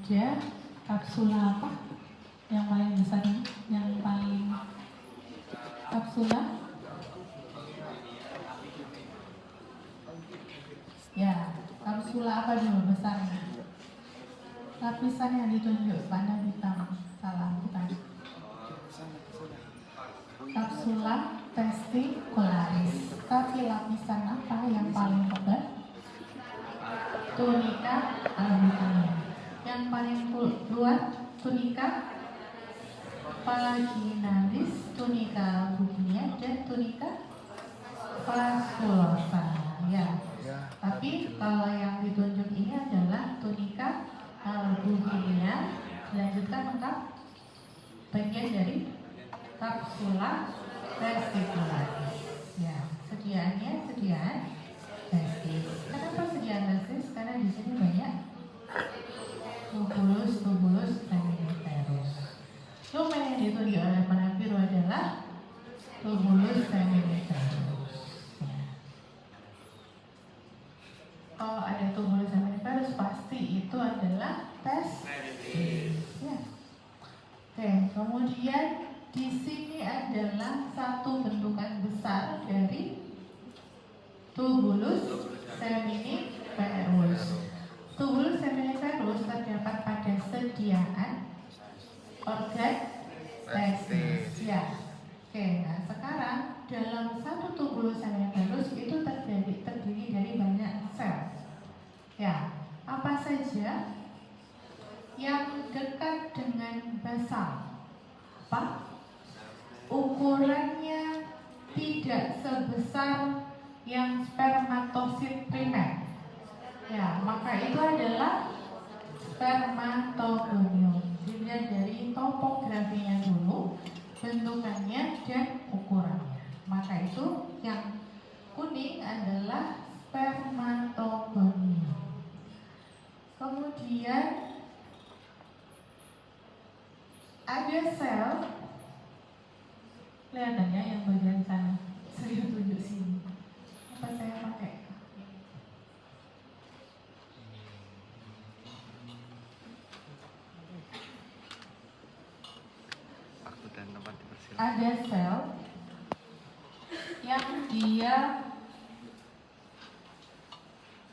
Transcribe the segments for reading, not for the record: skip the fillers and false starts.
piramida, kapsula apa? Yang paling besar, yang paling kapsula? Ya, kapsula apa dulu besarnya? Lapisan yang ditunjuk pada hitam, salah bukan? Kapsula testicularis. Tapi lapisan apa yang paling tebal? Tunica albuginea. Yang paling luar tunica vaginalis, tunica albuginea, dan tunica fasculosa. Ya. Tapi kalau yang ditunjuk ini adalah tunica albuginea. Dilanjutkan lengkap bagian dari kapsula testicularis. Ya, sediaannya sediaan testis. Kenapa sediaan testis? Karena di sini banyak tubulus seminiferus. Lumen yang ditunjuk oleh warna biru adalah tubulus seminiferus. Ya. Kalau ada tubulus seminiferus pasti itu adalah testis. Ya. Oke, kemudian di sini adalah satu bentukan besar dari tubulus seminiferus. Tubulus seminiferus terdapat pada sediaan organ testis. Ya. Oke, nah sekarang dalam satu tubulus seminiferus itu terdiri dari banyak sel. Ya, apa saja yang dekat dengan basal? Apa? Ukurannya tidak sebesar yang spermatosit primer. Ya, maka itu adalah spermatogonium. Dilihat dari topografinya dulu, bentukannya dan ukurannya. Maka itu yang kuning adalah spermatogonium. Kemudian ada sel, kelihatannya yang bagian sana. Saya tunjuk sini. Apa saya pakai? Ada sel yang dia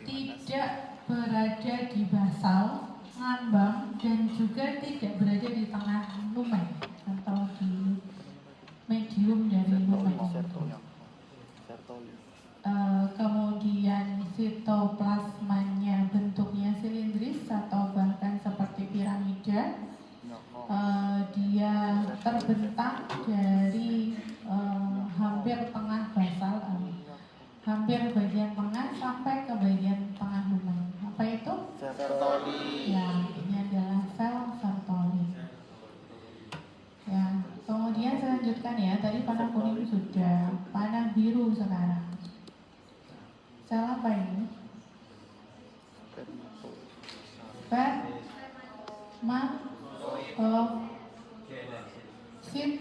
tidak berada di basal, ngambang, dan juga tidak berada di tengah lumen atau di medium dari lumen. Kemudian sitoplasmanya bentuknya silindris atau bahkan seperti piramida. Dia terbentang dari hampir tengah basal, hampir bagian tengah sampai ke bagian tengah lumen. Apa itu? Sertoli. Ya, ini adalah sel Sertoli. Ya, kemudian saya lanjutkan ya. Tadi panah kuning sudah, panah biru sekarang. Sel apa ini? Spermatosit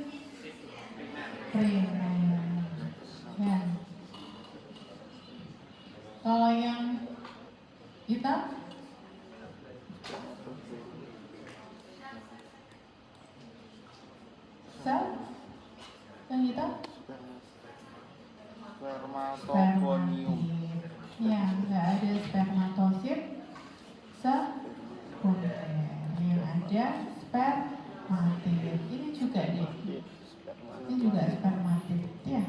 primer. Ya. Kalau yang hitam, sel yang hitam, spermatogonium. Ya, nggak ada spermatosit sekunder. Yang ada spermatid. Ini juga deh. Ini juga spermatid. Ya.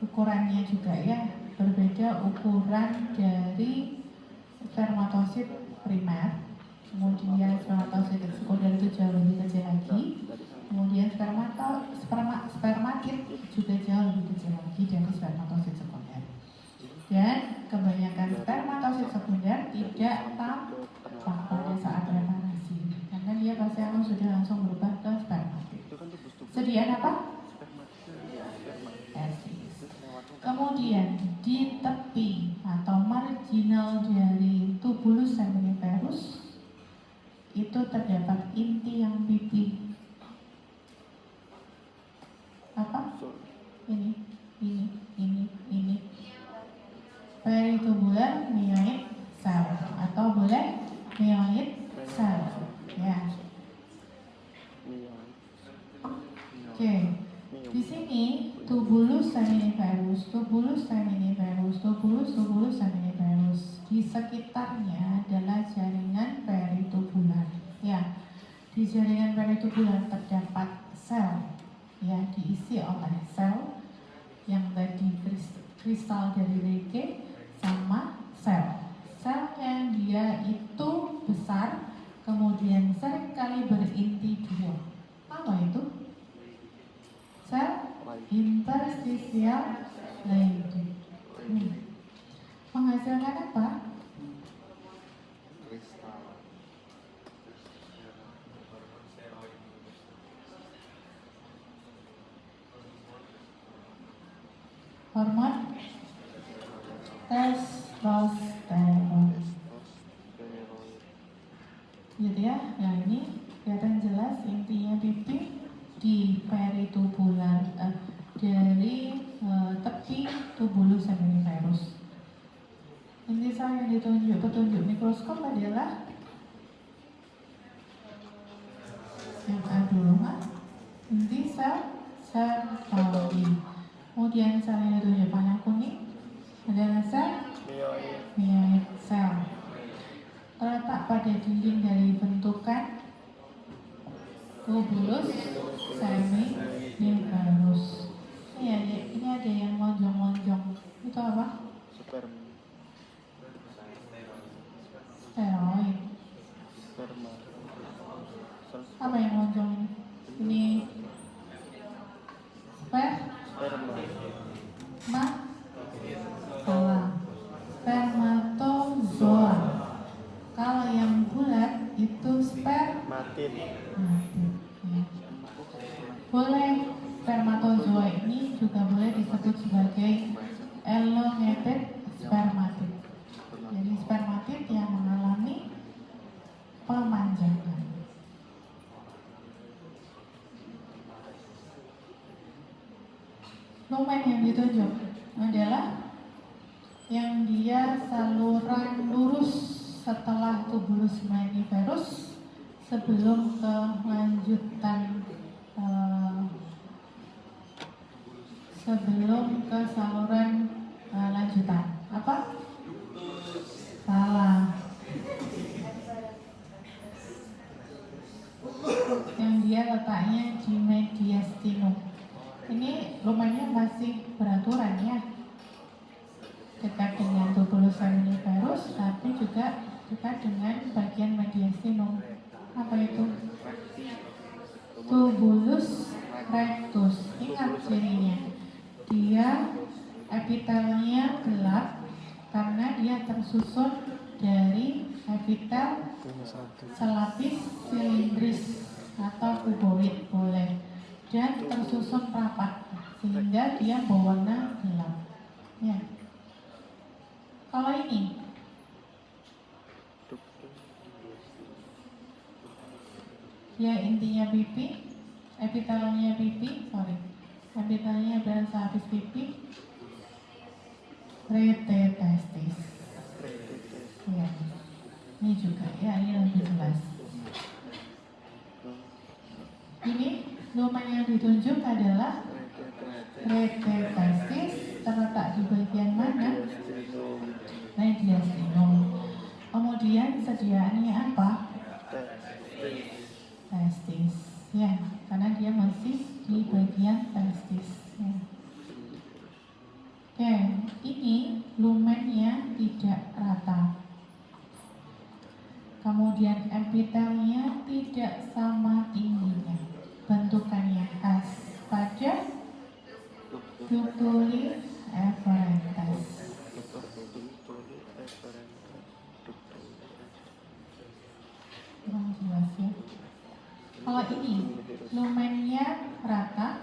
Ukurannya juga ya berbeda, ukuran dari spermatosit primer. Kemudian spermatosit sekunder itu jauh lebih kecil lagi. Kemudian spermatid juga jauh lebih kecil lagi dari spermatosit sekunder. Dan kebanyakan spermatosit sekunder tidak tampak pada saat reparasi, karena dia pasti sudah langsung berubah ke spermatid. Sediaan apa? Testis. Kemudian di tepi atau marginal dari tubulus seminiferus itu terdapat inti yang pipih. Apa? Ini. Peritubular myoid cell atau boleh myoid cell. tubulus seminiferus, tubulus seminiferus. Di sekitarnya adalah jaringan peritubular. Ya, di jaringan peritubular terdapat sel, ya, diisi oleh sel yang tadi kristal dari Recce sama sel. Selnya dia itu besar, kemudian seringkali berinti dua. Apa itu? Sel interstitial leydi. Menghasilkan apa? Hormon testosteron. Gitu ya. Nah, ini kelihatan jelas intinya pipi di peritubular dari tepi tubulus seminiferus. Inti sel yang ditunjuk petunjuk mikroskop adalah yang A dulu, inti sel Sertoli. Kemudian sel yang ditunjuk panah kuning adalah sel myoid sel, terletak pada dinding dari bentukan tubulus seminiferus. Ini ada yang lonjong-lonjong. Itu apa? Steroid. Apa yang lonjong ini? Salah. Spermatozoa. Kalau yang bulat itu spermatid. Ya. Boleh spermatozoa ini juga boleh disebut sebagai elongated spermatid. Jadi spermatid yang mengalami pemanjangan. Lumen yang ditunjuk adalah yang dia saluran lurus setelah tubulus seminiferus sebelum ke lanjutan sebelum ke saluran lanjutan. Apa? Salah. Yang dia letaknya di mediastinum. Ini lumennya masih beraturan ya, dekat dengan tubulus seminiferus, tapi juga dekat dengan bagian mediastinum. Apa itu? Tubulus rectus. Ingat cirinya, dia epitelnya gelap karena dia tersusun dari epitel selapis silindris atau kuboid boleh, dan tersusun rapat sehingga dia berwarna gelap. Ya. Kalau ini ya intinya pipi, epitelnya pipi, epitelnya berasa habis pipi, rete testis. Ya, ini juga ya, ini lebih jelas. Ini lumen yang ditunjuk adalah rete testis, terletak di bagian mana? Mediastinum. Kemudian sediaannya apa? Testis, ya, karena dia masih di bagian testis. Ya. Oke, ini lumennya tidak rata. Kemudian epitelnya tidak sama tingginya. Bentukannya khas pada Ductuli efferentes. Kurang jelas ya. Kalau ini lumennya rata,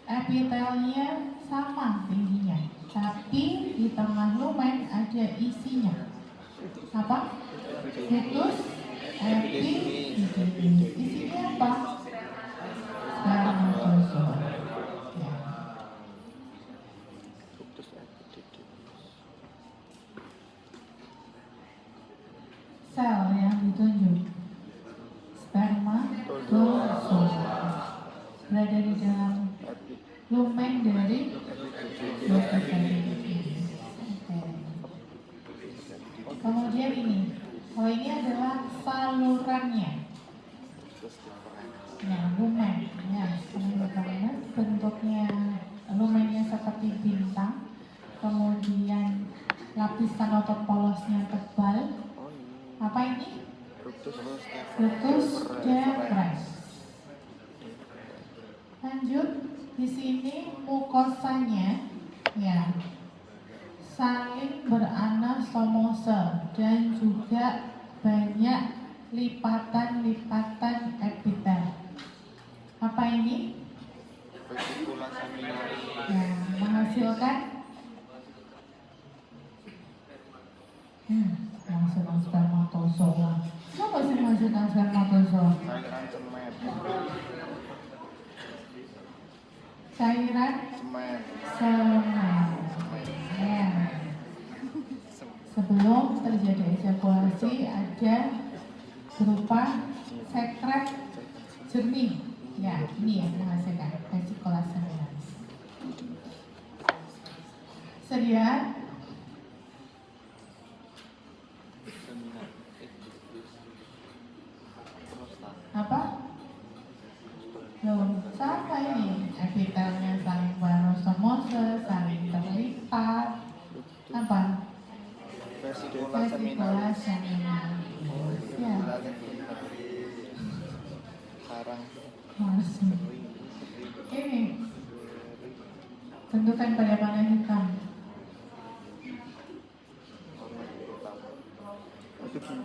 epitelnya sama tingginya, tapi di tengah lumen ada isinya. Apa? Ductus epididymis. Isinya apa? Spermatozoa. Ya. Sel yang ditunjuk spermatozoa berada di dalam lumen dari ductus Kemudian ini, ini adalah salurannya. Nah, lumen, ya, teman-teman, bentuknya lumennya seperti bintang. Kemudian lapisan otot polosnya tebal. Apa ini? Ductus deferens. Lanjut, di sini mukosanya, ya, saling beranastomose dan juga banyak lipatan-lipatan epitel. Apa ini? Ya, menghasilkan menghasilkan spermatozoa. Apa sih menghasilkan spermatozoa? Cairan semen. Ya. Sebelum terjadi ejakulasi ada berupa sekret jernih. Ya, ini yang menghasilkan vesicula seminalis. Sedia? Apa? Loh, siapa ini? Epitelnya saling beranastomose, saling terlipat. Apa? Vesicula seminalis. Ya. Ini bentukan pada panah hitam.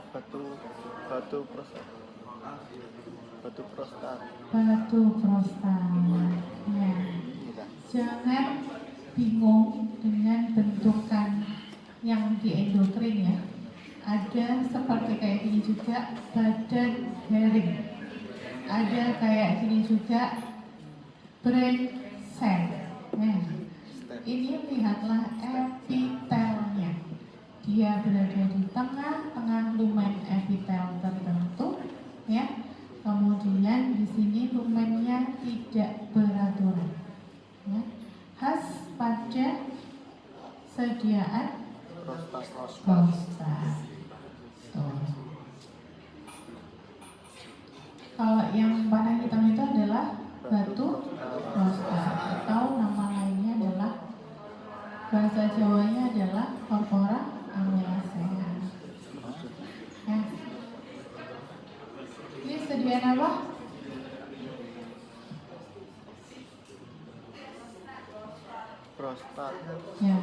Batu prostat. Batu prostat. Ya. Jangan bingung dengan bentukan yang di endokrin ya. Ada seperti kayak gini juga badan Hering. Ada kayak gini juga brain cell. Nah, ini lihatlah epitelnya. Dia berada di tengah-tengah lumen epitel tertentu, ya. Kemudian di sini lumennya tidak beraturan, ya. Khas pada sediaan prostat. Kalau yang panah hitam itu adalah batu prostat, atau nama lainnya adalah, bahasa Jawanya adalah corpora amylacea. Ya. Ini sediaan apa? Prostat. Ya,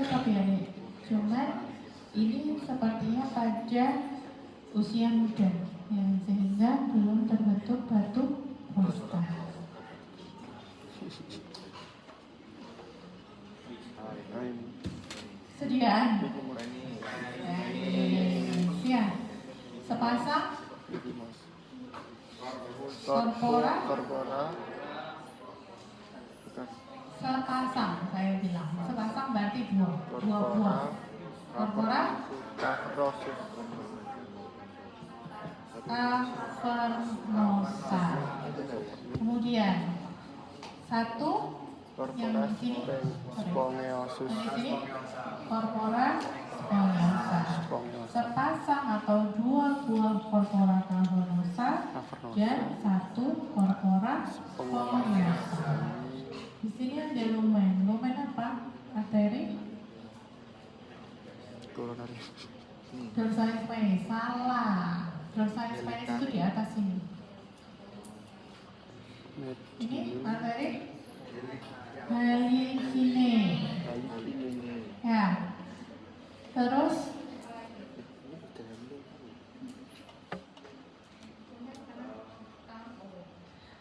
tetap ya nih. Cuman ini sepertinya pada usia muda, ya, sehingga belum terbentuk batu prostat. Sediaan. Ya, sepasang. Corpora. Sepasang, saya bilang. Sepasang berarti dua buah. Corpora. Cavernosa. Kemudian satu yang di sini, spongeosus. di sini corpora spongeosa. Sepasang atau dua buah corpora cavernosa dan satu corpora spongeosa. Di sini ada lumen. Lumen apa? Arteri? Koronari. Dorsalis penis. Salah. Dorsalis penis itu di atas ini. Ini arteri Halicine. Ya. Terus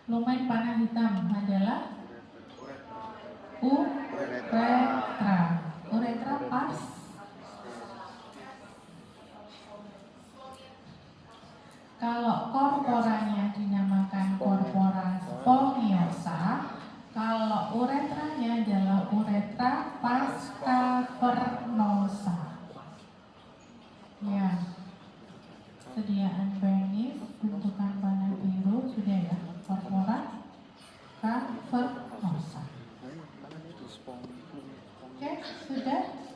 lumen panah hitam adalah uretra. Uretra pas. Kalau corporanya dinamakan corpora spongiosa, kalau uretranya adalah uretra pas cavernosa. Ya, sediaan penis bentukan panah biru sudah ya, corpora cavernosa. Oke, sudah.